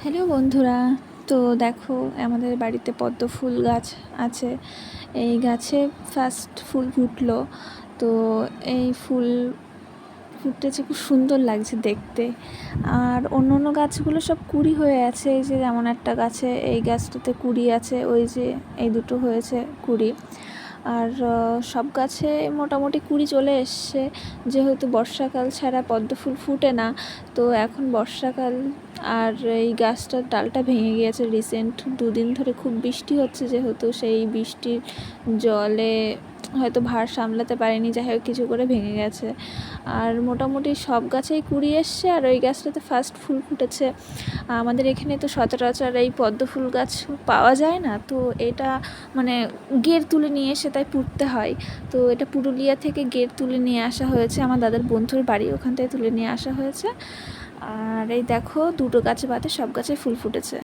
Hello বন্ধুরা, তো দেখো আমাদের বাড়িতে পদ্ম ফুল গাছ আছে। এই গাছে ফার্স্ট ফুল ফুটলো। তো এই ফুল ফুটেছে, খুব সুন্দর লাগছে দেখতে। আর অন্য অন্য গাছগুলো সব কুঁড়ি হয়ে আছে। এই যে যেমন একটা গাছে, এই গাছটাতে কুঁড়ি আছে, ওই যে এই দুটো হয়েছে কুঁড়ি। আর সব গাছে মোটামুটি কুঁড়ি চলে এসছে, যেহেতু বর্ষাকাল ছাড়া পদ্ম ফুল ফুটে না। তো এখন বর্ষাকাল, আর এই গাছটার ডালটা ভেঙে গিয়েছে রিসেন্ট 2 দিন ধরে খুব বৃষ্টি হচ্ছে, যেহেতু সেই বৃষ্টির জলে হয়তো ভার সামলাতে পারেনি, যাই হোক কিছু করে ভেঙে গেছে। আর মোটামুটি সব গাছেই কুঁড়ি এসছে, আর ওই গাছটাতে ফার্স্ট ফুল ফুটেছে। আমাদের এখানে তো সচরাচর এই পদ্ম ফুল গাছ পাওয়া যায় না, তো এটা মানে গের তুলে নিয়ে এসে তাই পুঁততে হয়। তো এটা পুরুলিয়া থেকে গের তুলে নিয়ে আসা হয়েছে, আমার দাদার বন্ধুর বাড়ি, ওখান থেকে তুলে নিয়ে আসা হয়েছে। আর এই দেখো, দুটো গাছে বাদে সব গাছে ফুল ফুটেছে।